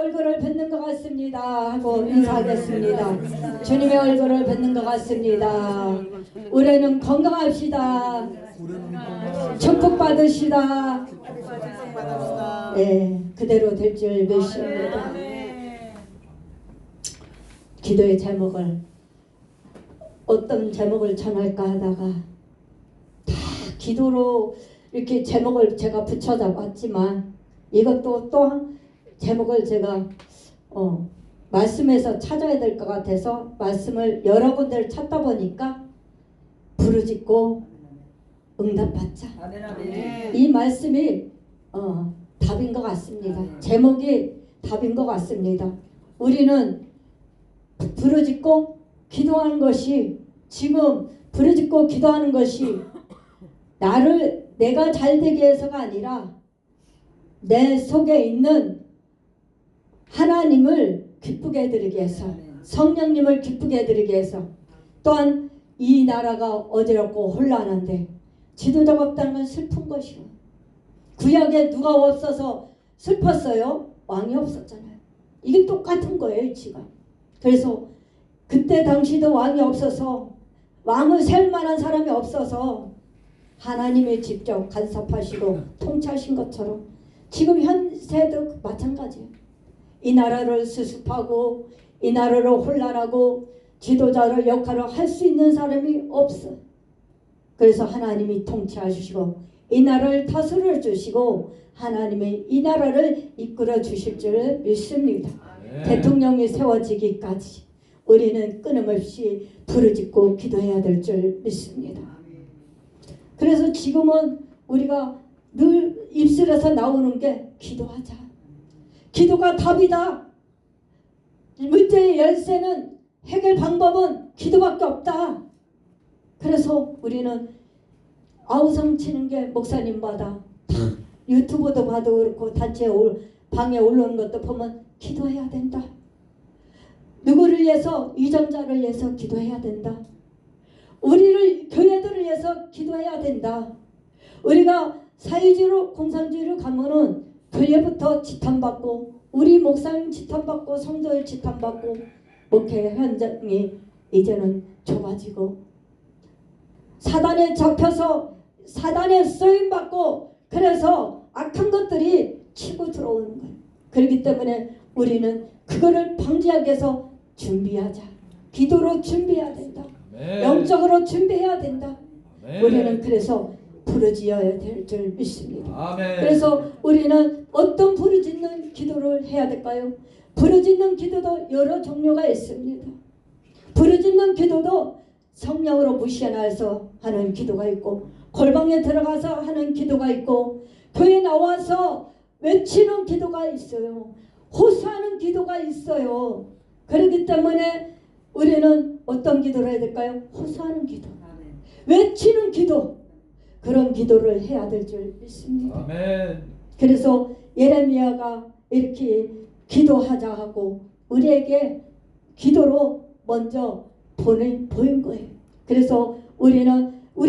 얼굴을 뵙는 것 같습니다 하고 인사하겠습니다. 주님의 얼굴을 뵙는 것 같습니다. 올해는 건강합시다. 축복받으시다. 네, 그대로 될 줄 믿습니다. 기도의 제목을 어떤 제목을 전할까 하다가 다 기도로 이렇게 제목을 제가 붙여잡았지만 이것도 또한 제목을 제가 말씀에서 찾아야 될 것 같아서 말씀을 여러 군데를 찾다 보니까 부르짖고 응답받자. 이 말씀이 답인 것 같습니다. 제목이 답인 것 같습니다. 우리는 부르짖고 기도하는 것이 지금 부르짖고 기도하는 것이 내가 잘되게 해서가 아니라 내 속에 있는 하나님을 기쁘게 해드리기 위해서 성령님을 기쁘게 해드리기 위해서 또한 이 나라가 어지럽고 혼란한데 지도자가 없다는 건 슬픈 것이고 구약에 누가 없어서 슬펐어요? 왕이 없었잖아요. 이게 똑같은 거예요. 이치가. 그래서 그때 당시도 왕이 없어서 왕을 셀 만한 사람이 없어서 하나님이 직접 간섭하시고 통치하신 것처럼 지금 현세도 마찬가지예요. 이 나라를 수습하고 이 나라를 혼란하고 지도자를 역할을 할 수 있는 사람이 없어. 그래서 하나님이 통치하시고 이 나라를 다스려 주시고 하나님이 이 나라를 이끌어 주실 줄 믿습니다. 대통령이 세워지기까지 우리는 끊임없이 부르짖고 기도해야 될 줄 믿습니다. 그래서 지금은 우리가 늘 입술에서 나오는 게 기도하자. 기도가 답이다. 문제의 열쇠는 해결 방법은 기도밖에 없다. 그래서 우리는 아우성 치는 게 목사님마다 유튜브도 봐도 그렇고 단체 방에 올라오는 것도 보면 기도해야 된다. 누구를 위해서 유전자를 위해서 기도해야 된다. 우리를 교회들을 위해서 기도해야 된다. 우리가 사회주의로 공산주의로 가면은 교회부터 지탄받고 우리 목사님 지탄받고 성도들 지탄받고 목회 현장이 이제는 좁아지고 사단에 잡혀서 사단에 쓰임받고 그래서 악한 것들이 치고 들어오는 거예요. 그렇기 때문에 우리는 그거를 방지하기 위해서 준비하자. 기도로 준비해야 된다. 영적으로 준비해야 된다. 우리는 그래서 부르짖어야 될 줄 믿습니다. 아멘. 그래서 우리는 어떤 부르짖는 기도를 해야 될까요? 부르짖는 기도도 여러 종류가 있습니다. 부르짖는 기도도 성령으로 무시해서 하는 기도가 있고 골방에 들어가서 하는 기도가 있고 교회 나와서 외치는 기도가 있어요. 호소하는 기도가 있어요. 그렇기 때문에 우리는 어떤 기도를 해야 될까요? 호소하는 기도, 외치는 기도, 그런 기도를 해야 될 줄 믿습니다. 아멘. 그래서 예레미야가 이렇게 기도하자 하고 우리에게 기도로 먼저 보인 거예요. 그래서 우리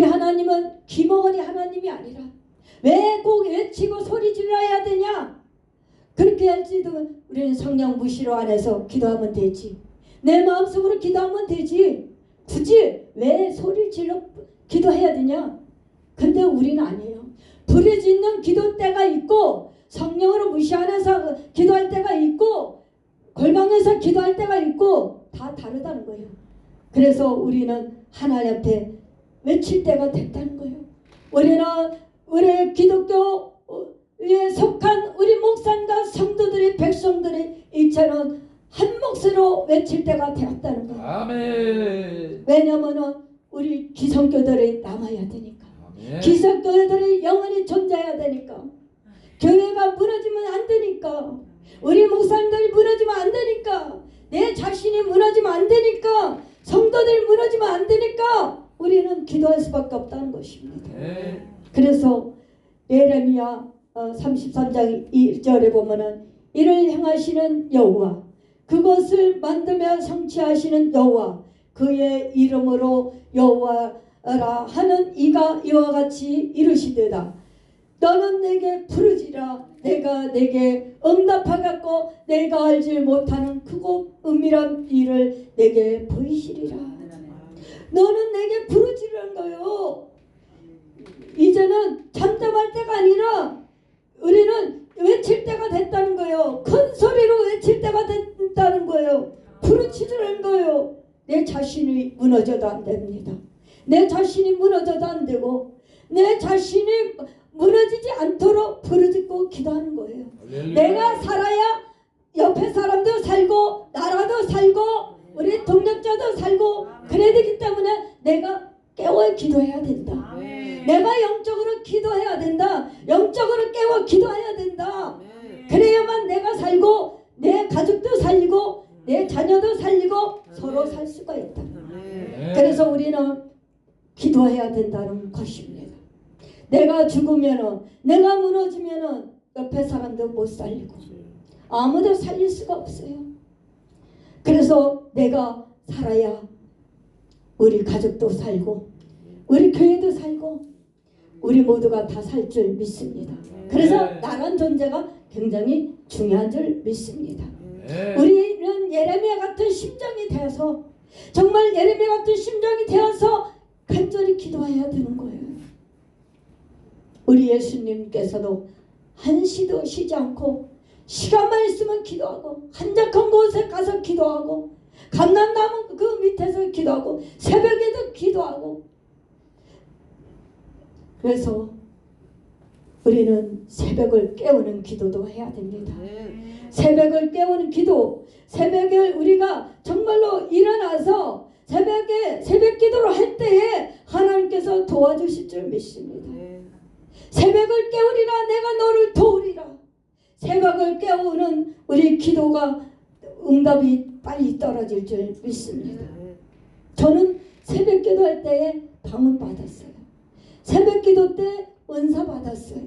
하나님은 기멍언이 하나님이 아니라 왜 꼭 외치고 소리 질러야 되냐? 그렇게 할지도 우리는 성령 무시로 안에서 기도하면 되지. 내 마음속으로 기도하면 되지. 굳이 왜 소리를 질러 기도해야 되냐? 근데 우리는 아니에요. 부르짖는 기도 때가 있고 성령으로 무시하면서 기도할 때가 있고 골방에서 기도할 때가 있고 다 다르다는 거예요. 그래서 우리는 하나님 앞에 외칠 때가 됐다는 거예요. 우리 기독교에 속한 우리 목사님과 성도들이 백성들이 이처럼 한 몫으로 외칠 때가 되었다는 거예요. 아멘. 왜냐하면 우리 기성교들이 남아야 되니까. 아멘. 기성교회들이 영원히 존재해야 되니까. 교회가 무너지면 안 되니까. 우리 목사님들이 무너지면 안 되니까. 내 자신이 무너지면 안 되니까. 성도들이 무너지면 안 되니까 우리는 기도할 수밖에 없다는 것입니다. 네. 그래서 예레미야 33장 1절에 보면은 이를 행하시는 여호와 그것을 만들며 성취하시는 여호와 그의 이름으로 여호와라 하는 이가 이와 같이 이르시되다. 너는 내게 부르지라. 내가 내게 응답하겠고 내가 알지 못하는 크고 은밀한 일을 내게 보이시리라. 너는 내게 부르지라는 거요. 이제는 잠잠할 때가 아니라 우리는 외칠 때가 됐다는 거예요. 큰 소리로 외칠 때가 됐다는 거예요. 부르짖으라는 거예요. 내 자신이 무너져도 안 됩니다. 내 자신이 무너져도 안 되고 내 자신이 무너지지 않도록 부르짖고 기도하는 거예요. 내가 살아야 옆에 사람도 살고 나라도 살고 우리 동력자도 살고 그래야 되기 때문에 내가 깨워 기도해야 된다. 내가 영적으로 기도해야 된다. 영적으로 깨워 기도해야 된다. 그래야만 내가 살고 내 가족도 살리고 내 자녀도 살리고 서로 살 수가 있다. 그래서 우리는 기도해야 된다는 것입니다. 내가 죽으면은 내가 무너지면은 옆에 사람도 못 살리고 아무도 살릴 수가 없어요. 그래서 내가 살아야 우리 가족도 살고 우리 교회도 살고 우리 모두가 다 살 줄 믿습니다. 그래서 나란 존재가 굉장히 중요한 줄 믿습니다. 우리는 예레미야 같은 심정이 되어서 정말 예레미야 같은 심정이 되어서 간절히 기도해야 되는 거예요. 우리 예수님께서도 한시도 쉬지 않고 시간만 있으면 기도하고 한적한 곳에 가서 기도하고 감람나무 그 밑에서 기도하고 새벽에도 기도하고 그래서 우리는 새벽을 깨우는 기도도 해야 됩니다. 새벽을 깨우는 기도, 새벽에 우리가 정말로 일어나서 새벽에 새벽 기도를 할 때에 하나님께서 도와주실 줄 믿습니다. 새벽을 깨우리라 내가 너를 도우리라. 새벽을 깨우는 우리 기도가 응답이 빨리 떨어질 줄 믿습니다. 저는 새벽 기도할 때에 방언 받았어요. 새벽 기도 때 은사 받았어요.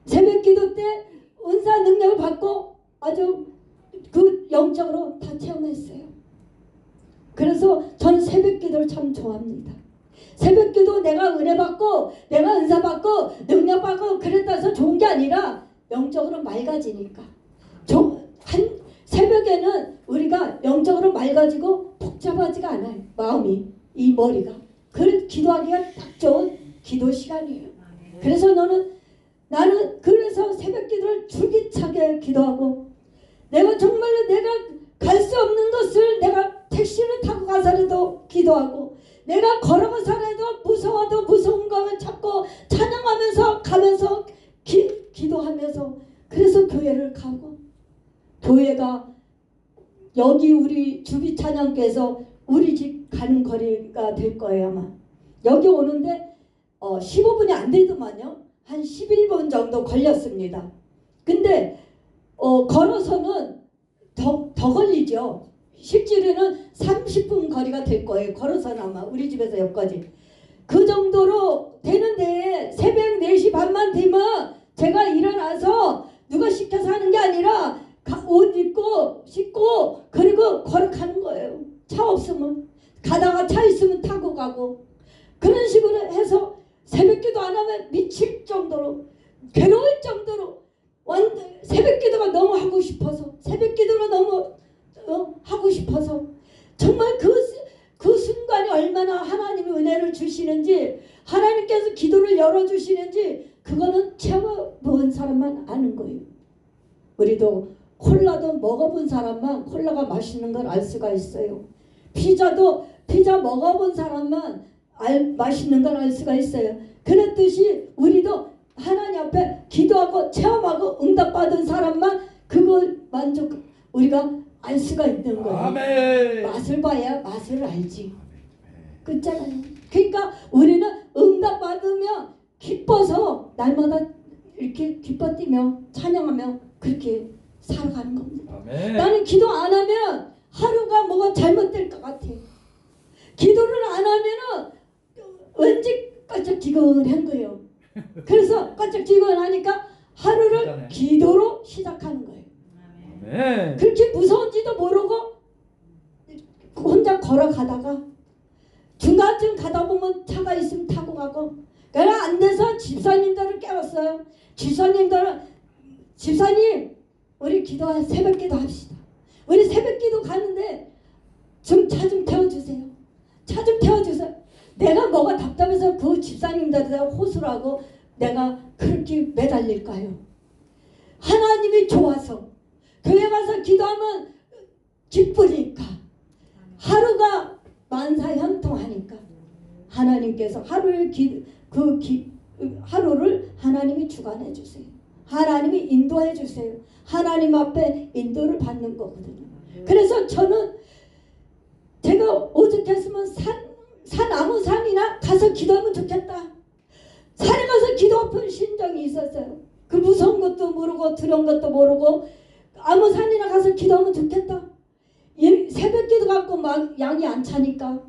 새벽 기도 때 은사 능력을 받고 아주 그 영적으로 다 체험했어요. 그래서 저는 새벽 기도를 참 좋아합니다. 새벽 기도 내가 은혜 받고 내가 은사 받고 능력 받고 그랬다 해서 좋은 게 아니라 영적으로 맑아지니까 새벽에는 우리가 영적으로 맑아지고 복잡하지가 않아요. 마음이 이 머리가 그 기도하기가 딱 좋은 기도 시간이에요. 그래서 나는 그래서 새벽 기도를 줄기차게 기도하고 내가 정말로 내가 갈 수 없는 것을 내가 택시를 타고 가서라도 기도하고 내가 걸어가서라도 무서워도 무서운 것을 찾고 찬양하면서 가면서 기도하면서 그래서 교회를 가고 교회가 여기 우리 주비 찬양께서 우리 집 가는 거리가 될 거예요. 아마 여기 오는데 15분이 안 되더만요. 한 11분 정도 걸렸습니다. 근데 걸어서는 더 걸리죠. 실제로는 30분 거리가 될 거예요. 걸어서는 아마 우리 집에서 여기까지. 그 정도로 되는데 새벽 4시 반만 되면 제가 일어나서 누가 시켜서 하는 게 아니라 옷 입고 씻고 그리고 걸어가는 거예요. 차 없으면 가다가 차 있으면 타고 가고 그런 식으로 해서 새벽기도 안 하면 미칠 정도로 괴로울 정도로 새벽기도가 너무 하고 싶어서 새벽기도가 너무 하고 싶어서 정말 그 순간이 얼마나 하나님이 은혜를 주시는지 하나님께서 기도를 열어주시는지 그거는 채워본 사람만 아는 거예요. 우리도 콜라도 먹어본 사람만 콜라가 맛있는 걸 알 수가 있어요. 피자 먹어본 사람만 맛있는 걸 알 수가 있어요. 그랬듯이 우리도 하나님 앞에 기도하고 체험하고 응답받은 사람만 그걸 우리가 알 수가 있는 거예요. 아멘. 맛을 봐야 맛을 알지. 그렇잖아요. 그러니까 우리는 응답받으며 기뻐서 날마다 이렇게 기뻐 뛰며 찬양하며 그렇게 살아가는 겁니다. 아멘. 나는 기도 안 하면 하루가 뭐가 잘못될 것 같아. 기도를 안 하면은 왠지 껄쩍지근한 거예요. 그래서 껄쩍지근하니까 하루를 기도로 시작하는 거예요. 아멘. 그렇게 무서운지도 모르고 혼자 걸어가다가 중간쯤 가다 보면 차가 있으면 타고 가고 그러나 안 돼서 집사님들을 깨웠어요. 집사님 우리 새벽 기도 합시다. 우리 새벽 기도 가는데 좀 차 좀 태워주세요. 차 좀 태워주세요. 내가 뭐가 답답해서 그 집사님들한테 호소를 하고 내가 그렇게 매달릴까요? 하나님이 좋아서 교회 가서 기도하면 기쁘니까 하루가 만사형통하니까 하나님께서 하루를 하나님이 주관해 주세요. 하나님이 인도해 주세요. 하나님 앞에 인도를 받는 거거든요. 그래서 저는 제가 오죽했으면 아무 산이나 가서 기도하면 좋겠다. 산에 가서 기도하는 심정이 있었어요. 그 무서운 것도 모르고 두려운 것도 모르고 아무 산이나 가서 기도하면 좋겠다. 새벽 기도 갖고 막 양이 안 차니까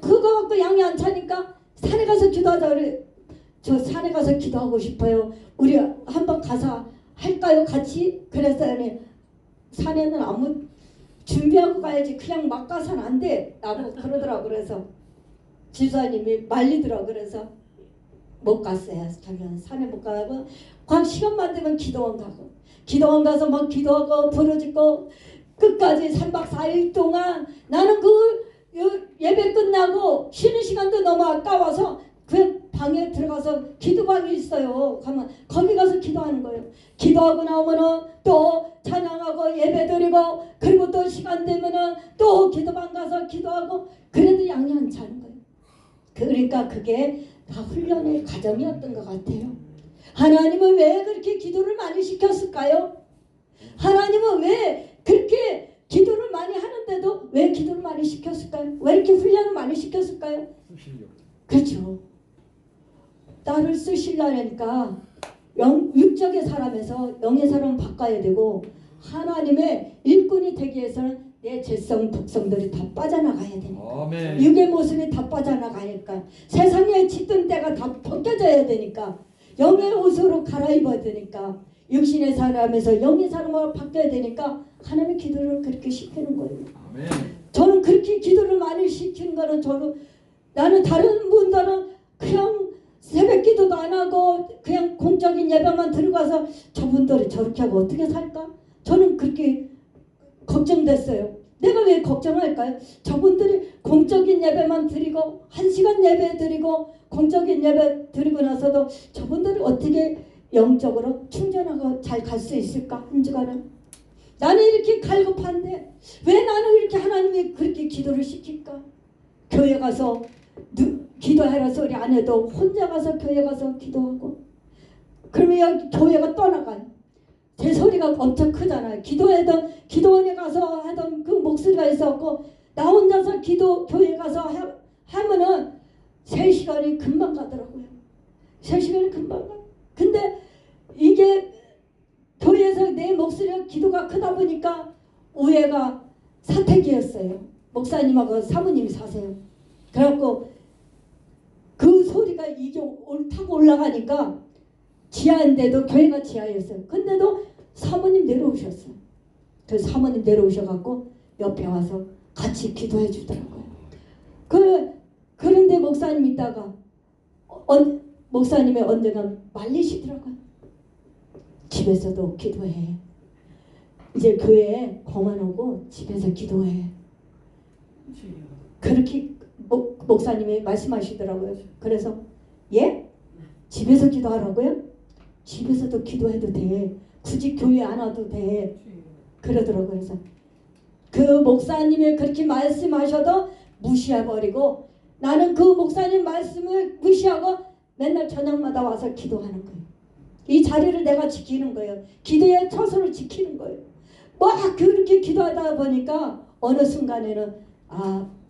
그거 갖고 양이 안 차니까 산에 가서 기도하자 그래. 저 산에 가서 기도하고 싶어요. 우리 한번 가서 할까요? 같이? 그랬더니 산에는 아무 준비하고 가야지 그냥 막 가서는 안 돼. 나보고 그러더라고. 그래서 집사님이 말리더라고. 그래서 못 갔어요. 저는 산에 못 가고 각 시간만 되면 기도원 가고 기도원 가서 막 기도하고 부르짖고 끝까지 3박 4일 동안 나는 그 예배 끝나고 쉬는 시간도 너무 아까워서 그 방에 들어가서 기도방이 있어요. 가면 거기 가서 기도하는 거예요. 기도하고 나오면은 또 찬양하고 예배드리고 그리고 또 시간 되면은 또 기도방 가서 기도하고 그래도 양이 안 차는 거예요. 그러니까 그게 다 훈련의 과정이었던 것 같아요. 하나님은 왜 그렇게 기도를 많이 시켰을까요? 하나님은 왜 그렇게 기도를 많이 하는데도 왜 기도를 많이 시켰을까요? 왜 이렇게 훈련을 많이 시켰을까요? 그렇죠. 나를 쓰시려니까 육적의 사람에서 영의 사람을 바꿔야 되고 하나님의 일꾼이 되기 위해서는 내 죄성 독성들이 다 빠져나가야 되니까 아멘. 육의 모습이 다 빠져나가니까 세상에 짙은 때가 다 벗겨져야 되니까 영의 옷으로 갈아입어야 되니까 육신의 사람에서 영의 사람으로 바뀌어야 되니까 하나님의 기도를 그렇게 시키는 거예요. 아멘. 저는 그렇게 기도를 많이 시키는 거는 나는 다른 분들은 그냥 새벽 기도도 안 하고 그냥 공적인 예배만 들어가서 저분들이 저렇게 하고 어떻게 살까? 저는 그렇게 걱정됐어요. 내가 왜 걱정할까요? 저분들이 공적인 예배만 드리고 1시간 예배 드리고 공적인 예배 드리고 나서도 저분들이 어떻게 영적으로 충전하고 잘 갈 수 있을까? 한 주간은 나는 이렇게 갈급한데 왜 나는 이렇게 하나님이 그렇게 기도를 시킬까? 교회 가서 기도하라 소리 안 해도 혼자 가서 교회 가서 기도하고 그러면 여기 교회가 떠나가요. 제 소리가 엄청 크잖아요. 기도원에 가서 하던 그 목소리가 있었고 나 혼자서 교회 가서 하면은 3시간이 금방 가더라고요. 3시간이 금방 가. 근데 이게 교회에서 내 목소리가 기도가 크다 보니까 우애가 사택이었어요. 목사님하고 사모님이 사세요. 그래갖고 그 소리가 이게 타고 올라가니까 지하인데도 교회가 지하였어요. 근데도 사모님 내려오셨어요. 그 사모님 내려오셔갖고 옆에 와서 같이 기도해 주더라고요. 그런데 목사님 있다가 목사님이 언젠가 말리시더라고요. 집에서도 기도해. 이제 교회에 그만하고 집에서 기도해. 그렇게 목사님이 말씀하시더라고요. 그래서 예? 집에서 기도하라고요? 집에서도 기도해도 돼. 굳이 교회 안 와도 돼. 그러더라고요. 그래서 그 목사님이 그렇게 말씀하셔도 무시해버리고 나는 그 목사님 말씀을 무시하고 맨날 저녁마다 와서 기도하는 거예요. 이 자리를 내가 지키는 거예요. 기도의 처소를 지키는 거예요. 막 그렇게 기도하다 보니까 어느 순간에는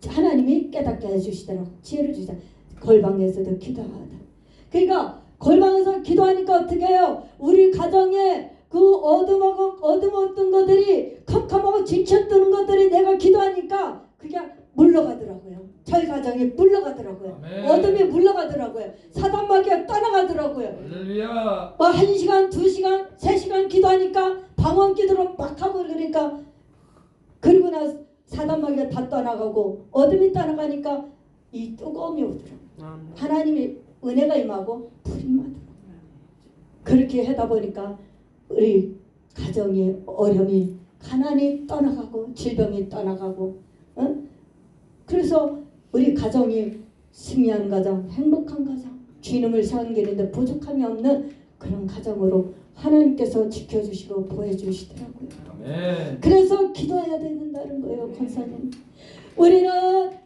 하나님이 깨닫게 해주시더라고요. 지혜를 주시다. 골방에서도 기도하다. 그러니까 골방에서 기도하니까 어떻게 해요? 우리 가정에 그 어둠었던 것들이 캄캄하고 지쳐뜨는 것들이 내가 기도하니까 그게 물러가더라고요. 저희 가정이 물러가더라고요. 아멘. 어둠이 물러가더라고요. 사단마귀가 떠나가더라고요. 할렐루야. 1시간, 2시간, 3시간 기도하니까 방언 기도로 막 하고 그러니까 그리고 나서 사단마귀가 다 떠나가고 어둠이 떠나가니까 이 뜨거움이 오더라고요. 하나님이 은혜가 임하고 불이 임하더라. 그렇게 하다 보니까 우리 가정이 어려움이 가난이 떠나가고 질병이 떠나가고 그래서 우리 가정이 승리한 가정, 행복한 가정, 주님을 섬기는데 부족함이 없는 그런 가정으로 하나님께서 지켜주시고 보여주시더라고요. 아멘. 그래서 기도해야 된다는 거예요, 권사님. 우리는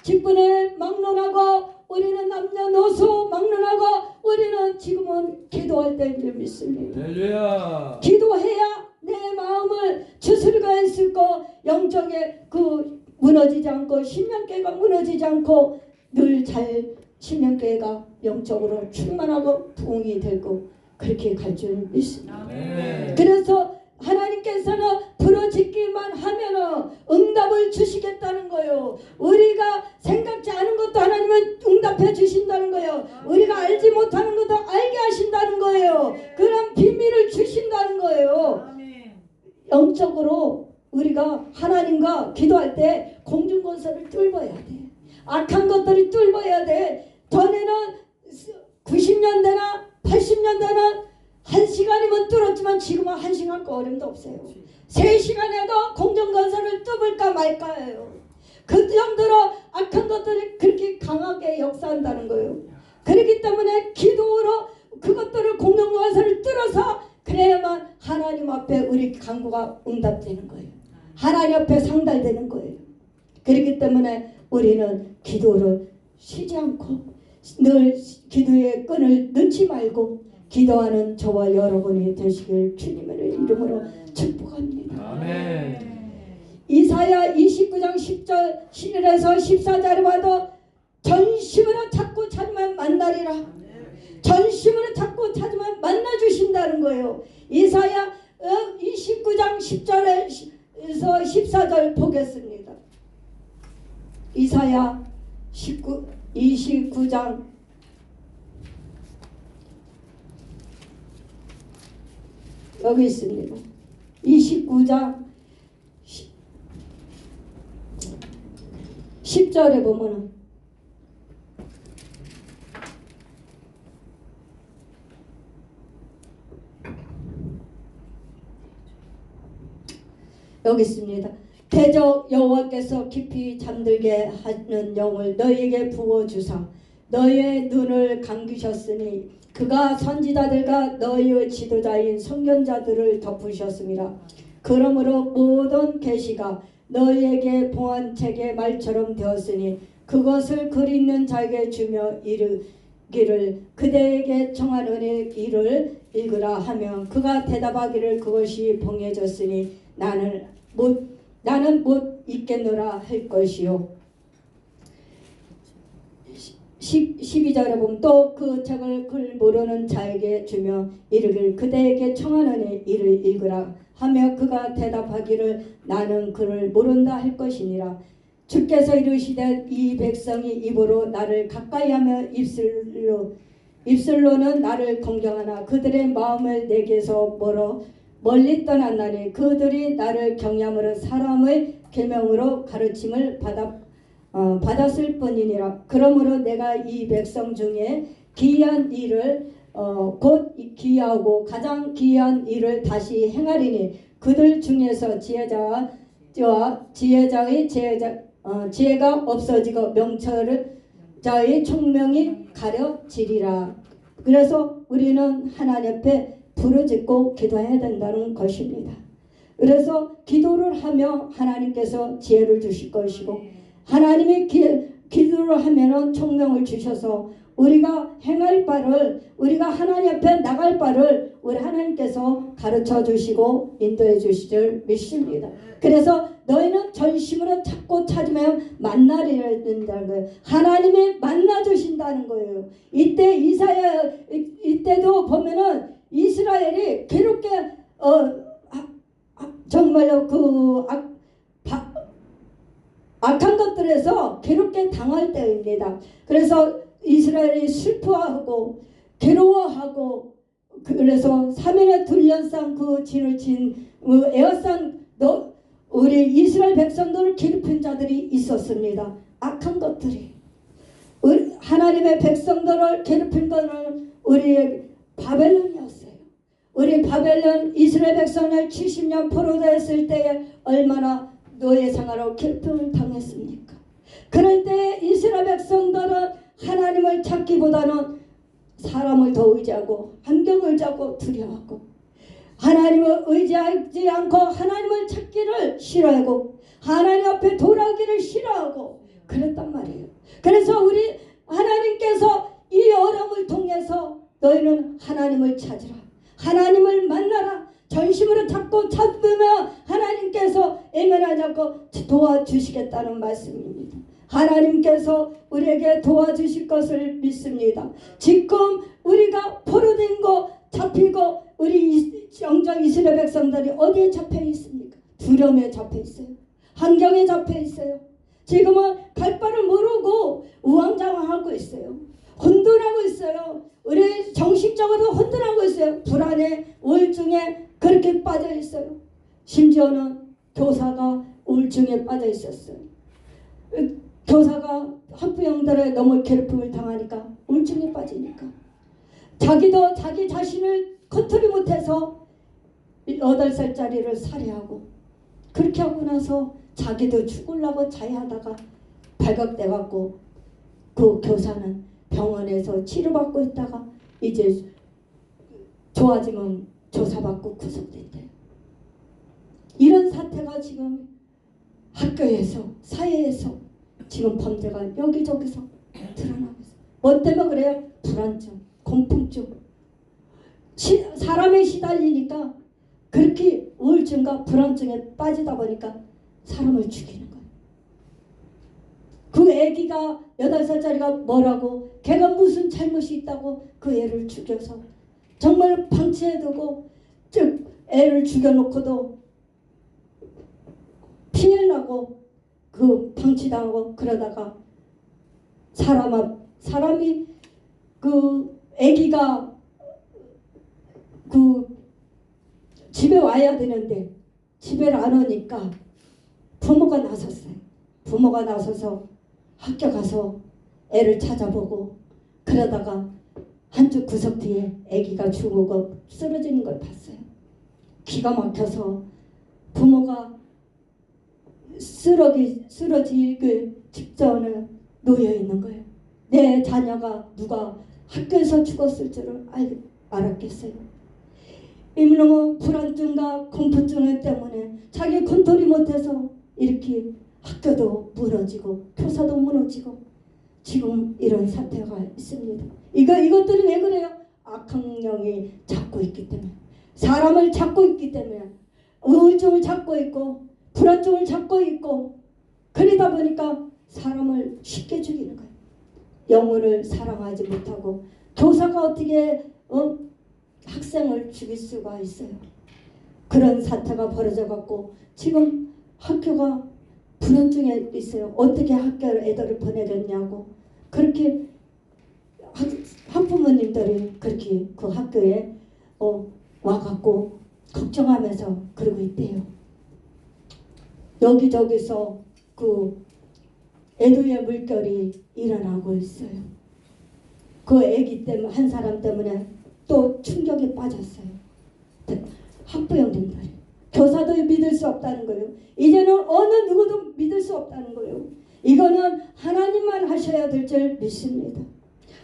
직분을 막론하고 우리는 남녀노소 막론하고 우리는 지금은 기도할 때를 믿습니다. 할렐루야. 기도해야 내 마음을 추스리고 있을고 영적에 그 무너지지 않고 신명계가 무너지지 않고 늘 잘 신명계가 영적으로 충만하고 부흥이 되고 그렇게 갈 줄 믿습니다. 아멘. 그래서 하나님께서는 부르짖기만 하면은 응답을 주시겠다는 거예요. 우리가 생각지 않은 것도 하나님은 응답해 주신다는 거예요. 우리가 알지 못하는 것도 알게 하신다는 거예요. 그런 비밀을 주신다는 거예요. 영적으로 우리가 하나님과 기도할 때 공중건설을 뚫어야 돼. 악한 것들이 뚫어야 돼. 전에는 90년대나 80년대는 1시간이면 뚫었지만 지금은 1시간 어림도 없어요. 3시간에도 공중건설을 뚫을까 말까예요. 그 정도로 악한 것들이 그렇게 강하게 역사한다는 거예요. 그렇기 때문에 기도로 그것들을 공중건설을 뚫어서 그래야만 하나님 앞에 우리 간구가 응답되는 거예요. 하나님 앞에 상달되는 거예요. 그렇기 때문에 우리는 기도를 쉬지 않고 늘 기도의 끈을 넣지 말고 기도하는 저와 여러분이 되시길 주님의 이름으로 축복합니다. 아멘. 이사야 29장 10절 11에서 14절에 봐도 전심으로 찾고 찾으면 만나리라. 전심으로 찾고 찾으면 만나주신다는 거예요. 이사야 29장 10절에서 14절 보겠습니다. 이사야 29장 여기 있습니다. 29장 10절에 보면은 여기 있습니다. 대적 여호와께서 깊이 잠들게 하는 영을 너희에게 부어주사 너희의 눈을 감기셨으니 그가 선지자들과 너희의 지도자인 선견자들을 덮으셨습니다. 그러므로 모든 계시가 너희에게 봉한 책의 말처럼 되었으니 그것을 글 있는 자에게 주며 이르기를 그대에게 청한 은혜의 일을 읽으라 하면 그가 대답하기를 그것이 봉해졌으니 나는 못 읽겠노라 할 것이요. 12절에 보면 또 그 책을 글 모르는 자에게 주며 이르길 그대에게 청하는 이를 읽으라 하며 그가 대답하기를 나는 그를 모른다 할 것이니라. 주께서 이르시되 이 백성이 입으로 나를 가까이하며 입술로는 나를 공경하나 그들의 마음을 내게서 멀리 떠났나니 그들이 나를 경외함으로 사람의 계명으로 가르침을 받았을 뿐이니라. 그러므로 내가 이 백성 중에 기이한 일을 곧 기이하고 가장 기이한 일을 다시 행하리니 그들 중에서 지혜자의 지혜가 없어지고 명철자의 총명이 가려지리라. 그래서 우리는 하나님 앞에 부르짖고 기도해야 된다는 것입니다. 그래서 기도를 하며 하나님께서 지혜를 주실 것이고 하나님이 기도를 하면은 총명을 주셔서 우리가 행할 바를 우리가 하나님 앞에 나갈 바를 우리 하나님께서 가르쳐 주시고 인도해 주실 줄 믿습니다. 그래서 너희는 전심으로 찾고 찾으면 만나리라 된다는 거예요. 하나님이 만나 주신다는 거예요. 이때도 보면은 이스라엘이 괴롭게 정말로 그 악한 것들에서 괴롭게 당할 때입니다. 그래서 이스라엘이 슬퍼하고 괴로워하고 그래서 3일에 둘러싼 그 진을 친 에어싼 우리 이스라엘 백성들을 괴롭힌 자들이 있었습니다. 악한 것들이 하나님의 백성들을 괴롭힌 것은 우리의 바벨론이었어요. 우리 바벨론 이스라엘 백성을 70년 포로되었을 때에 얼마나 노예 생활로 괴롭힘을 당했습니까? 그럴 때 이스라엘 백성들은 하나님을 찾기보다는 사람을 더 의지하고 환경을 잡고 두려워하고 하나님을 의지하지 않고 하나님을 찾기를 싫어하고 하나님 앞에 돌아오기를 싫어하고 그랬단 말이에요. 그래서 우리 하나님께서 이 어려움을 통해서 너희는 하나님을 찾으라, 하나님을 만나라, 전심으로 찾고 찾으면 하나님께서 애면하지 않고 도와주시겠다는 말씀입니다. 하나님께서 우리에게 도와주실 것을 믿습니다. 지금 우리가 포로된 거 잡히고 우리 영적 이스라엘 백성들이 어디에 잡혀 있습니까? 두려움에 잡혀 있어요. 환경에 잡혀 있어요. 지금은 갈 바를 모르고 우왕좌왕하고 있어요. 혼돈하고 있어요. 우리 정신적으로 혼돈하고 있어요. 불안에 우울증에 그렇게 빠져 있어요. 심지어는 교사가 우울증에 빠져 있었어요. 교사가 학부형들의 너무 괴롭힘을 당하니까 우울증에 빠지니까 자기도 자기 자신을 컨트롤 못해서 8살짜리를 살해하고 그렇게 하고 나서 자기도 죽으려고 자해하다가 발각돼갖고 그 교사는 병원에서 치료받고 있다가 이제 좋아지면 조사받고 구속됐대요. 이런 사태가 지금 학교에서 사회에서 지금 범죄가 여기저기서 드러나고 있어요. 뭐 때문에 그래요? 불안증, 공포증. 사람에 시달리니까 그렇게 우울증과 불안증에 빠지다 보니까 사람을 죽이는 거예요. 그 애기가 8살짜리가 뭐라고 걔가 무슨 잘못이 있다고 그 애를 죽여서 정말 방치해두고 즉 애를 죽여놓고도 피해려고 그 방치당하고 그러다가 사람이 그 애기가 그 집에 와야 되는데 집에 안 오니까 부모가 나섰어요. 부모가 나서서 학교 가서 애를 찾아보고 그러다가 한쪽 구석 뒤에 애기가 죽고 쓰러지는 걸 봤어요. 기가 막혀서 부모가 쓰러지기 직전에 놓여 있는 거예요. 내 자녀가 누가 학교에서 죽었을 줄을 알았겠어요. 이놈의 불안증과 공포증 때문에 자기 컨트롤이 못해서 이렇게 학교도 무너지고 교사도 무너지고 지금 이런 사태가 있습니다. 이것들이 왜 그래요? 악한 영이 잡고 있기 때문에, 사람을 잡고 있기 때문에, 우울증을 잡고 있고 불안증을 잡고 있고 그러다 보니까 사람을 쉽게 죽이는 거예요. 영혼을 사랑하지 못하고 교사가 어떻게 학생을 죽일 수가 있어요. 그런 사태가 벌어져 갖고 지금 학교가 불안증에 있어요. 어떻게 학교를 애들을 보내겠냐고 그렇게 학부모님들이 그렇게 그 학교에 와갖고 걱정하면서 그러고 있대요. 여기저기서 그 애도의 물결이 일어나고 있어요. 그 애기 때문에 한 사람 때문에 또 충격에 빠졌어요. 학부형님들이 교사도 믿을 수 없다는 거예요. 이제는 어느 누구도 믿을 수 없다는 거예요. 이거는 하나님만 하셔야 될 줄 믿습니다.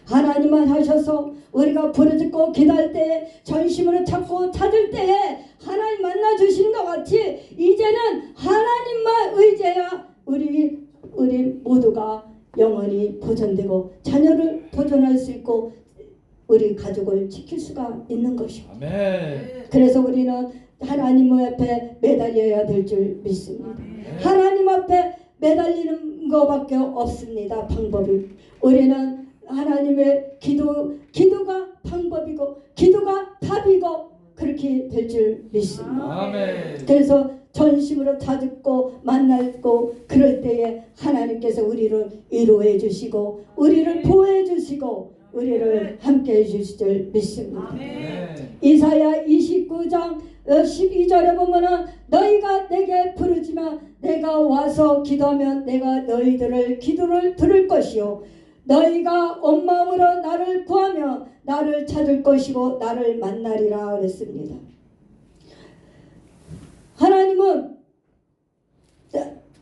하나님만 하셔서 우리가 부르짖고 기도할 때에 전심으로 찾고 찾을 때에 하나님 만나주시는 것 같이 이제는 하나님만 의지해야 우리 모두가 영원히 보존되고 자녀를 보존할 수 있고 우리 가족을 지킬 수가 있는 것이고 아멘. 그래서 우리는 하나님 앞에 매달려야 될 줄 믿습니다. 하나님 앞에 매달리는 것밖에 없습니다. 방법이. 우리는 하나님의 기도가 방법이고 기도가 답이고 그렇게 될 줄 믿습니다. 아멘. 그래서 전심으로 찾고 만나고 그럴 때에 하나님께서 우리를 위로해 주시고 우리를 보호해 주시고 우리를 함께 해 주실 줄 믿습니다. 이사야 29장 12절에 보면은 너희가 내게 부르지만 내가 와서 기도하면 내가 너희들을 기도를 들을 것이요 너희가 온 마음으로 나를 구하며 나를 찾을 것이고 나를 만나리라 그랬습니다. 하나님은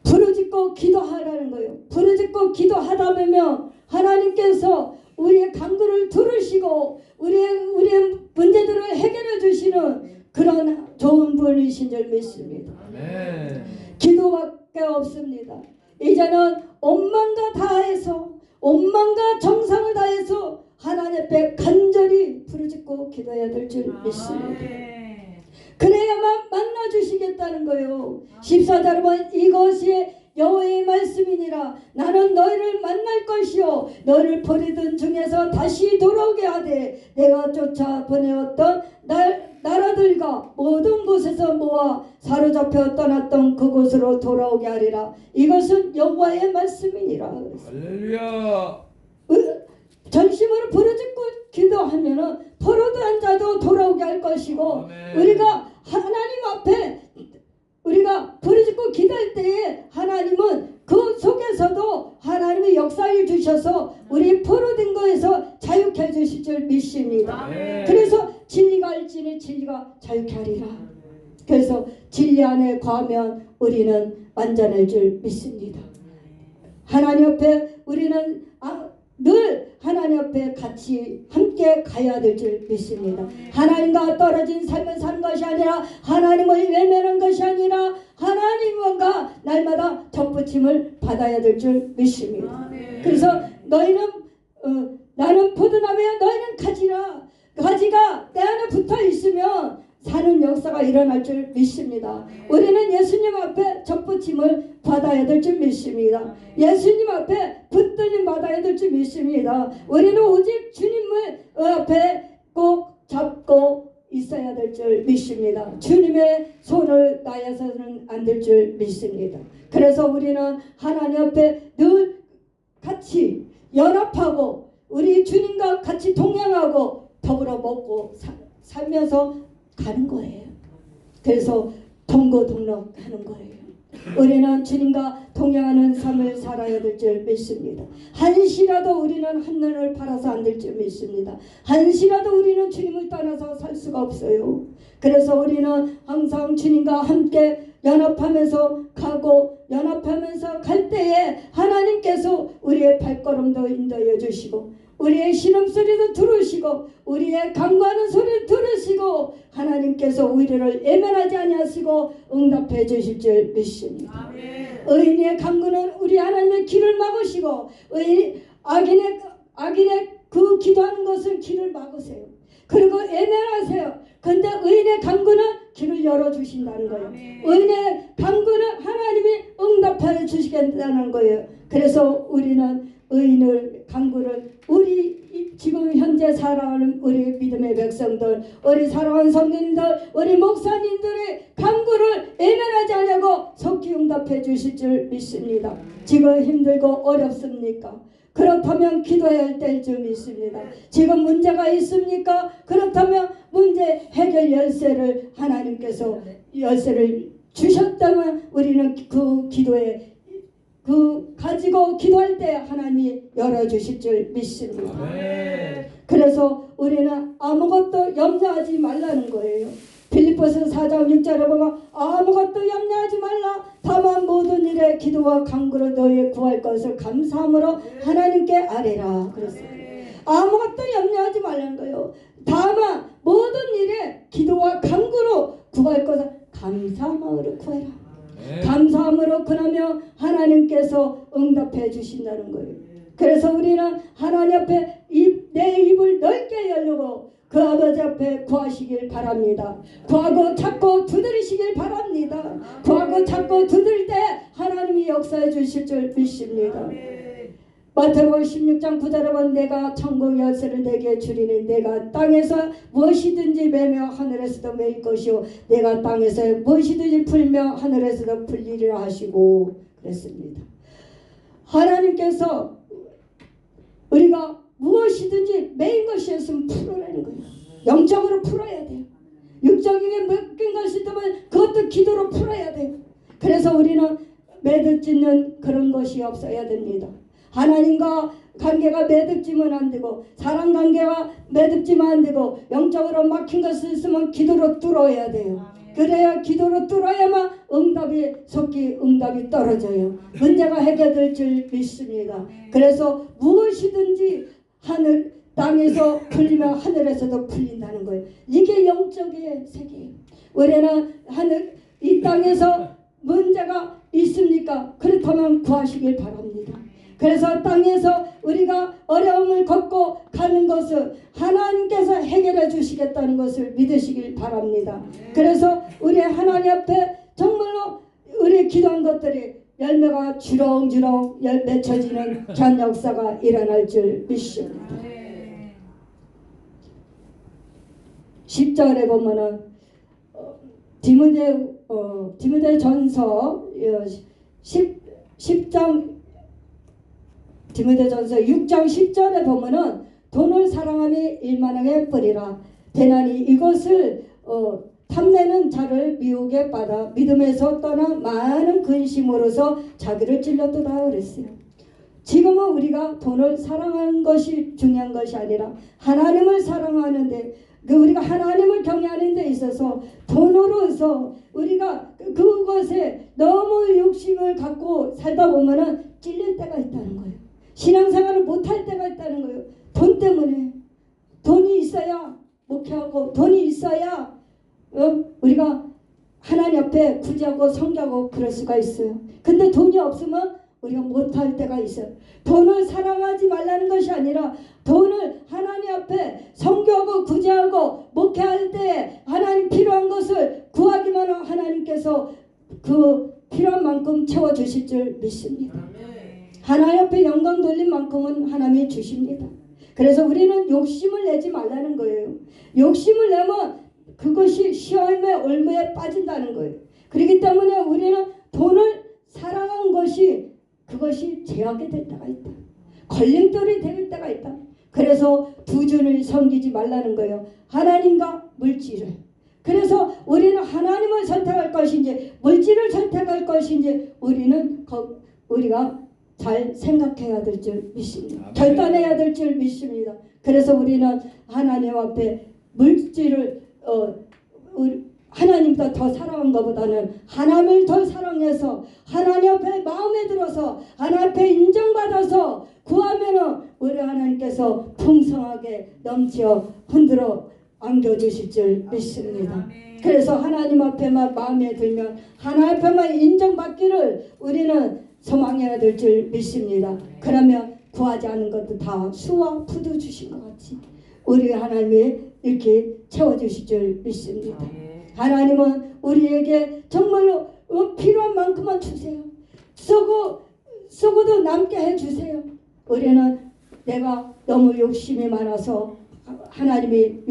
부르짖고 기도하라는 거예요. 부르짖고 기도하다 보면 하나님께서 우리의 간구를 들으시고 우리의 문제들을 해결해 주시는 그런 좋은 분이신 줄 믿습니다. 아멘. 기도밖에 없습니다. 이제는 온 마음과 다해서 온 마음과 정성을 다해서 하나님 앞에 간절히 부르짖고 기도해야 될 줄 믿습니다. 그래야만 만나주시겠다는 거예요. 14절은 이것이 여호와의 말씀이니라. 나는 너희를 만날 것이요 너희를 버리던 중에서 다시 돌아오게 하되 내가 쫓아 보내었던 나라들과 모든 곳에서 모아 사로잡혀 떠났던 그곳으로 돌아오게 하리라. 이것은 여호와의 말씀이니라. 할렐루야. 전심으로 부르짖고 기도하면은 포로된 자도 돌아오게 할 것이고 아멘. 우리가 하나님 앞에 우리가 부르짖고 기도할 때에 하나님은 그 속에서도 하나님의 역사를 주셔서 우리 포로된 거에서 자유케 해주실 줄 믿습니다. 아멘. 그래서 진리가 알지니 진리가 자유케 하리라. 그래서 진리 안에 거하면 우리는 완전할 줄 믿습니다. 하나님 앞에 우리는 늘 하나님 앞에 같이 함께 가야 될 줄 믿습니다. 하나님과 떨어진 삶을 사는 것이 아니라 하나님을 외면한 것이 아니라 하나님과 날마다 덧붙임을 받아야 될 줄 믿습니다. 그래서 너희는 나는 포도나무야 너희는 가지라. 가지가 내 안에 붙어 있으면 사는 역사가 일어날 줄 믿습니다. 우리는 예수님 앞에 접붙임을 받아야 될 줄 믿습니다. 예수님 앞에 붙들림 받아야 될 줄 믿습니다. 우리는 오직 주님을 앞에 꼭 잡고 있어야 될 줄 믿습니다. 주님의 손을 놔서는 안 될 줄 믿습니다. 그래서 우리는 하나님 앞에 늘 같이 연합하고 우리 주님과 같이 동행하고 더불어 먹고 살면서 가는 거예요. 그래서 동거동락하는 거예요. 우리는 주님과 동행하는 삶을 살아야 될 줄 믿습니다. 한시라도 우리는 한눈을 팔아서 안 될 줄 믿습니다. 한시라도 우리는 주님을 떠나서 살 수가 없어요. 그래서 우리는 항상 주님과 함께 연합하면서 가고 연합하면서 갈 때에 하나님께서 우리의 발걸음도 인도해 주시고 우리의 신음소리도 들으시고 우리의 간구하는 소리를 들으시고 하나님께서 우리를 외면하지 아니하시고 응답해 주실 줄 믿습니다. 아멘. 의인의 간구는 우리 하나님의 길을 막으시고 악인의 그 기도하는 것을 길을 막으세요. 그리고 외면하세요. 근데 의인의 간구는 길을 열어주신다는 거예요. 의인의 간구는 하나님이 응답해 주시겠다는 거예요. 그래서 우리는 의인의 간구를 우리 지금 현재 살아가는 우리 믿음의 백성들, 우리 사랑하는 성도님들, 우리 목사님들의 간구를 외면하지 않냐고 속히 응답해 주실 줄 믿습니다. 지금 힘들고 어렵습니까? 그렇다면 기도해야 할 때일 줄 믿습니다. 지금 문제가 있습니까? 그렇다면 문제 해결 열쇠를 하나님께서 열쇠를 주셨다면 우리는 그 기도에 가지고 기도할 때 하나님이 열어주실 줄 믿습니다. 아멘. 그래서 우리는 아무것도 염려하지 말라는 거예요. 빌립보서 4장 6절에 보면 아무것도 염려하지 말라. 다만 모든 일에 기도와 간구로 너희의 구할 것을 감사함으로 하나님께 아뢰라. 그랬어요. 아무것도 염려하지 말라는 거예요. 다만 모든 일에 기도와 간구로 구할 것을 감사함으로 구해라. 감사함으로 그러면 하나님께서 응답해 주신다는 거예요. 그래서 우리는 하나님 앞에 내 입을 넓게 열고 그 아버지 앞에 구하시길 바랍니다. 구하고 찾고 두드리시길 바랍니다. 구하고 찾고 두드릴 때 하나님이 역사해 주실 줄 믿습니다. 마태복음 16장 9절에 보면 내가 천국 열쇠를 내게 주리니 내가 땅에서 무엇이든지 매며 하늘에서도 매일 것이요 내가 땅에서 무엇이든지 풀며 하늘에서도 풀리리라 하시고 그랬습니다. 하나님께서 우리가 무엇이든지 매인 것이었으면 풀어내는 거예요. 영적으로 풀어야 돼요. 육적인 묶인 것이 있다면 그것도 기도로 풀어야 돼요. 그래서 우리는 매듭 짓는 그런 것이 없어야 됩니다. 하나님과 관계가 매듭지면 안 되고 사람 관계가 매듭지면 안 되고 영적으로 막힌 것을 있으면 기도로 뚫어야 돼요. 그래야 기도로 뚫어야만 속히 응답이 떨어져요. 문제가 해결될 줄 믿습니다. 그래서 무엇이든지 땅에서 풀리면 하늘에서도 풀린다는 거예요. 이게 영적의 세계예요. 우리는 이 땅에서 문제가 있습니까? 그렇다면 구하시길 바랍니다. 그래서 땅에서 우리가 어려움을 겪고 가는 것을 하나님께서 해결해 주시겠다는 것을 믿으시길 바랍니다. 그래서 우리 하나님 앞에 정말로 우리 기도한 것들이 열매가 주렁주렁 맺혀지는 그런 역사가 일어날 줄 믿습니다. 10절에 보면은 디모데전서 6장 10절에 보면은 돈을 사랑함이 일만하게 뿌리라. 대나니 이것을 탐내는 자를 미혹에 빠다 믿음에서 떠나 많은 근심으로서 자기를 찔렀도다 그랬어요. 지금은 우리가 돈을 사랑하는 것이 중요한 것이 아니라 하나님을 사랑하는데 우리가 하나님을 경외하는 데 있어서 돈으로서 우리가 그것에 너무 욕심을 갖고 살다 보면은 찔릴 때가 있다는 거예요. 신앙생활을 못할 때가 있다는 거예요. 돈 때문에. 돈이 있어야 목회하고 돈이 있어야 우리가 하나님 앞에 구제하고 섬기고 그럴 수가 있어요. 근데 돈이 없으면 우리가 못할 때가 있어요. 돈을 사랑하지 말라는 것이 아니라 돈을 하나님 앞에 섬기고 구제하고 목회할 때 하나님 필요한 것을 구하기만 하면 하나님께서 그 필요한 만큼 채워주실 줄 믿습니다. 하나님 앞에 영광 돌린 만큼은 하나님이 주십니다. 그래서 우리는 욕심을 내지 말라는 거예요. 욕심을 내면 그것이 시험의 올무에 빠진다는 거예요. 그렇기 때문에 우리는 돈을 사랑한 것이 그것이 제약이 될 때가 있다. 걸림돌이 될 때가 있다. 그래서 두 주를 섬기지 말라는 거예요. 하나님과 물질을. 그래서 우리는 하나님을 선택할 것인지 물질을 선택할 것인지 우리가 잘 생각해야 될 줄 믿습니다. 결단해야 될 줄 믿습니다. 그래서 우리는 하나님 앞에 물질을 하나님보다 더 사랑한 것보다는 하나님을 더 사랑해서 하나님 앞에 마음에 들어서 하나님 앞에 인정받아서 구하면은 우리 하나님께서 풍성하게 넘쳐 흔들어 안겨주실 줄 믿습니다. 그래서 하나님 앞에만 마음에 들면 하나님 앞에만 인정받기를 우리는 소망해야 될 줄 믿습니다. 그러면 구하지 않은 것도 다 수와 푸드 주신 것 같이 우리 하나님이 이렇게 채워주실 줄 믿습니다. 하나님은 우리에게 정말로 필요한 만큼만 주세요. 썩어도 남게 해주세요. 우리는 내가 너무 욕심이 많아서 하나님이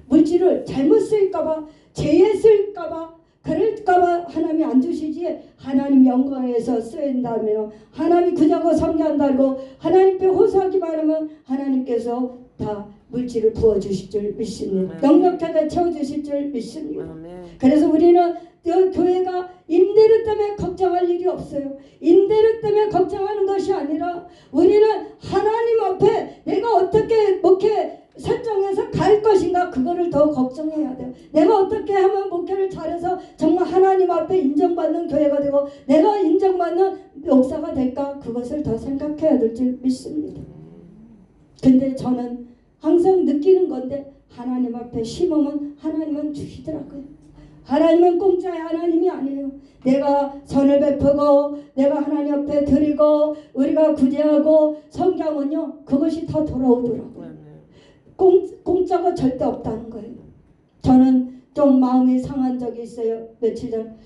물질을 잘못 쓸까봐 죄에 쓸까봐 그럴까봐 하나님이 안 주시지 하나님 영광에서 쓰인다면 하나님 구자고 섬겨한다고 하나님께 호소하기만 하면 하나님께서 다 물질을 부어주실 줄 믿습니다. 넉넉하게 채워주실 줄 믿습니다. 그래서 우리는 교회가 임대료 때문에 걱정할 일이 없어요. 임대료 때문에 걱정하는 것이 아니라 우리는 하나님 앞에 내가 어떻게 목회 설정해서 갈 것인가 그거를 더 걱정해야 돼요. 내가 어떻게 하면 목회를 잘해서 정말 하나님 앞에 인정받는 교회가 되고 내가 인정받는 목사가 될까 그것을 더 생각해야 될 줄 믿습니다. 근데 저는 항상 느끼는 건데 하나님 앞에 심으면 하나님은 주시더라고요. 하나님은 공짜의 하나님이 아니에요. 내가 선을 베푸고 내가 하나님 앞에 드리고 우리가 구제하고 섬기면요 그것이 더 돌아오더라고요. 공짜가 절대 없다는 거예요. 저는 좀 마음이 상한 적이 있어요. 며칠 전.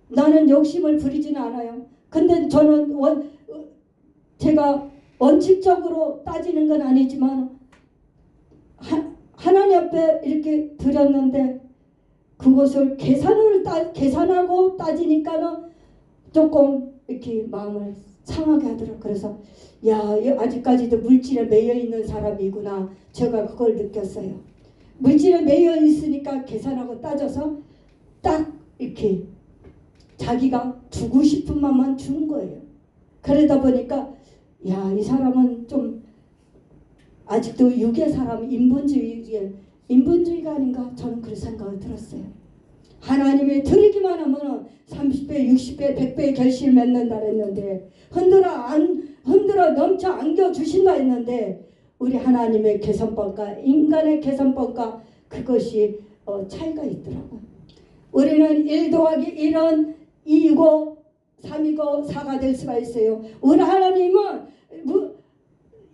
나는 욕심을 부리지는 않아요. 근데 저는 제가 원칙적으로 따지는 건 아니지만 하나님 앞에 이렇게 드렸는데 그것을 계산하고 따지니까는 조금 이렇게 마음을 상하게 하더라고요. 그래서 야 아직까지도 물질에 매여 있는 사람이구나. 제가 그걸 느꼈어요. 물질에 매여 있으니까 계산하고 따져서 딱 이렇게 자기가 주고 싶은 것만 주는 거예요. 그러다 보니까 야, 이 사람은 좀 아직도 육의 사람 인본주의가 아닌가 저는 그런 생각을 들었어요. 하나님이 드리기만 하면 30배, 60배, 100배의 결실을 맺는다 했는데 흔들어 넘쳐 안겨주신다 했는데 우리 하나님의 계산법과 인간의 계산법과 그것이 차이가 있더라고요. 우리는 1 더하기 1은 2이고 3이고 4가 될 수가 있어요. 우리 하나님은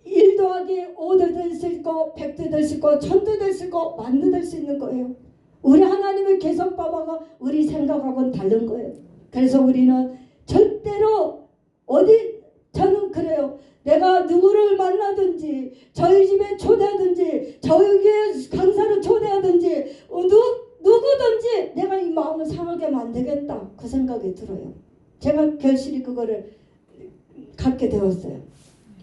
1 더하기 5도 될 수 있고 100도 될 수 있고 1000도 될 수 있고 만도 될 수 있는 거예요. 우리 하나님의 계산법하고 우리 생각하고는 다른 거예요. 그래서 우리는 절대로 저는 그래요. 내가 누구를 만나든지 저희 집에 초대하든지 저희 교회 강사를 초대하든지 누구든지 내가 이 마음을 상하게 하면 안 되겠다 그 생각이 들어요. 제가 결실이 그거를 갖게 되었어요.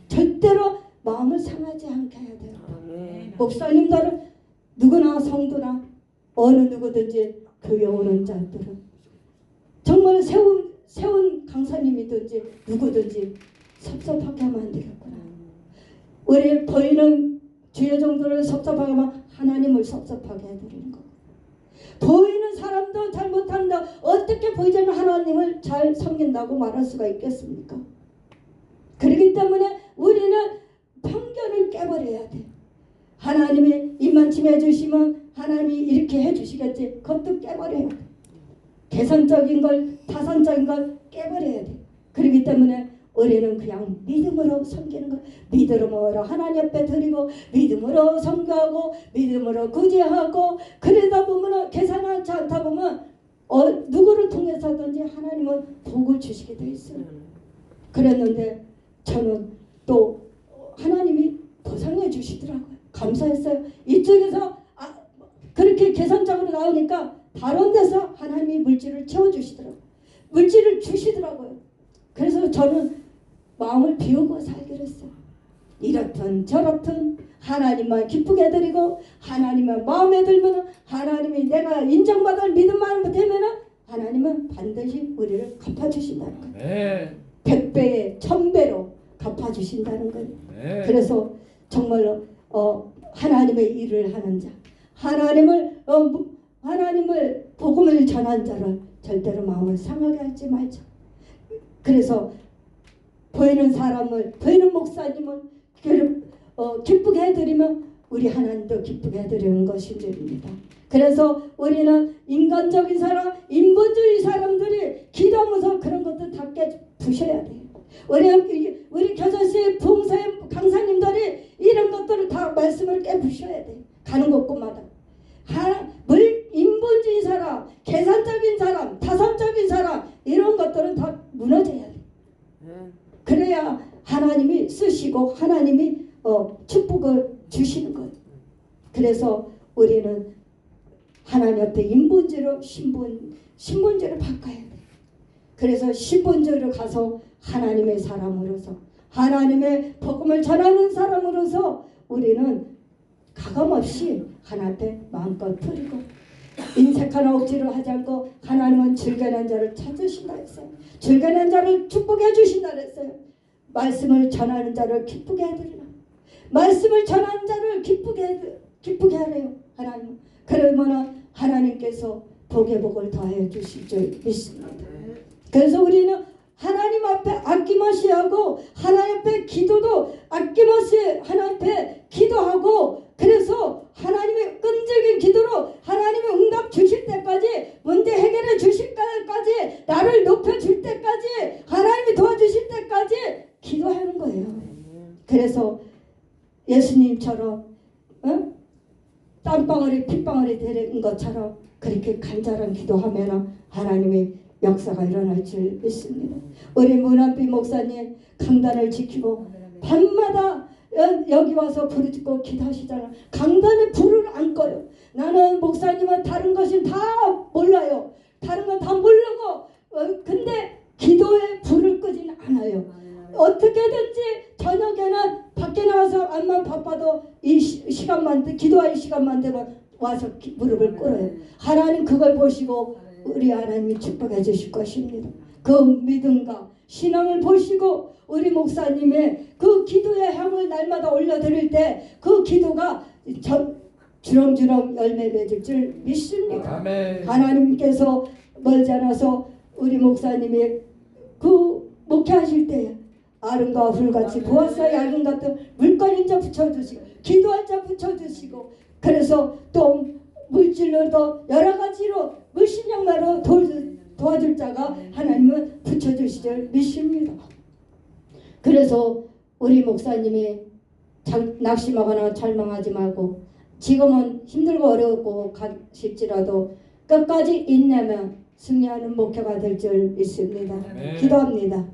절대로 마음을 상하지 않게 해야 돼요. 목사님들은 누구나 성도나 어느 누구든지 교회 오는 자들은 정말 세운 강사님이든지 누구든지 섭섭하게 하면 안 되겠구나. 우리 보이는 주의 정도를 섭섭하게 하면 하나님을 섭섭하게 해드리는 거. 보이는 사람도 잘못한다. 어떻게 보이지 않는 하나님을 잘 섬긴다고 말할 수가 있겠습니까? 그렇기 때문에 우리는 편견을 깨버려야 돼. 하나님이 이만큼 해주시면 하나님이 이렇게 해주시겠지. 그것도 깨버려야 돼. 계산적인 걸 타산적인 걸 깨버려야 돼. 그렇기 때문에 우리는 그냥 믿음으로 섬기는 거. 믿음으로 하나님 앞에 드리고 믿음으로 섬겨하고 믿음으로 구제하고 그러다 보면 계산하지 않다 보면 누구를 통해서든지 하나님은 복을 주시게 돼 있어요. 그랬는데 저는 또 하나님이 보상해 주시더라고요. 감사했어요. 이쪽에서 그렇게 계산적으로 나오니까 다른 데서 하나님이 물질을 채워주시더라고요. 물질을 주시더라고요. 그래서 저는 마음을 비우고 살기로 했어요. 이렇든 저렇든 하나님만 기쁘게 해드리고 하나님만 마음에 들면 하나님이 내가 인정받을 믿음만 되면 하나님은 반드시 우리를 갚아주신다는 거예요. 네. 100배에 1000배로 갚아주신다는 거예요. 네. 그래서 정말로 하나님의 일을 하는 자, 하나님을 복음을 전한 자를 절대로 마음을 상하게 하지 말자. 그래서 보이는 사람을 보이는 목사님을 기쁘게 해드리면 우리 하나님도 기쁘게 해드리는 것인 줄입니다. 그래서 우리는 인간적인 사람, 인본주의 사람들이 기도하면서 그런 것도 다 깨부셔야 돼요. 우리 교사씨 부흥사의 강사님들이 이런 것들을 다 말씀을 깨부셔야 돼요. 가는 곳곳마다. 인본주의 사람, 계산적인 사람, 타산적인 사람 이런 것들은 다 무너져야 돼요. 그래야 하나님이 쓰시고 하나님이 축복을 주시는 거예요. 그래서 우리는 하나님 앞에 인본주의로 신본주의를 바꿔야 돼요. 그래서 신본주의로 가서 하나님의 사람으로서 하나님의 복음을 전하는 사람으로서 우리는 가감없이 하나님 앞에 마음껏 드리고 인색하나 억지로 하지 않고 하나님은 즐겨난 자를 찾으신다 했어요. 즐겨난 자를 축복해 주신다 했어요. 말씀을 전하는 자를 기쁘게 해드리라. 말씀을 전하는 자를 기쁘게 하래요. 하나님. 그러면 하나님께서 복의 복을 더해 주실 줄 믿습니다. 그래서 우리는 하나님 앞에 아낌없이 하고 하나님 앞에 기도도 아낌없이 하나님 앞에 기도하고 그래서 하나님의 끈질긴 기도로 하나님의 응답 주실 때까지 문제 해결해 주실 때까지 나를 높여줄 때까지 하나님이 도와주실 때까지 기도하는 거예요. 그래서 예수님처럼 땀방울이 핏방울이 되는 것처럼 그렇게 간절한 기도하면 하나님의 역사가 일어날 줄 믿습니다. 우리 문한비 목사님 강단을 지키고 밤마다 여기 와서 불을 짓고 기도하시잖아. 강단에 불을 안 꺼요. 나는 목사님은 다른 것은 다 몰라요. 다른 건 다 모르고 근데 기도에 불을 끄지는 않아요. 어떻게든지 저녁에는 밖에 나와서 암만 바빠도 이 시간만 기도할 시간만 되면 와서 무릎을 꿇어요. 하나님 그걸 보시고 우리 하나님이 축복해 주실 것입니다. 그 믿음과 신앙을 보시고 우리 목사님의 그 기도의 향을 날마다 올려드릴 때 그 기도가 주렁주렁 열매 맺을 줄 믿습니다. 아멘. 하나님께서 멀지 않아서 우리 목사님이 그 목회하실 때 아름과 불같이 보았어야 얇은 같은 물건인자 붙여주시고 기도할 자 붙여주시고 그래서 또 물질로도 여러 가지로 물신양마로 도와줄 자가 하나님은 붙여주실 줄 믿습니다. 그래서 우리 목사님이 낙심하거나 절망하지 말고 지금은 힘들고 어렵고 가실지라도 끝까지 인내하면 승리하는 목회가 될 줄 믿습니다. 네. 기도합니다.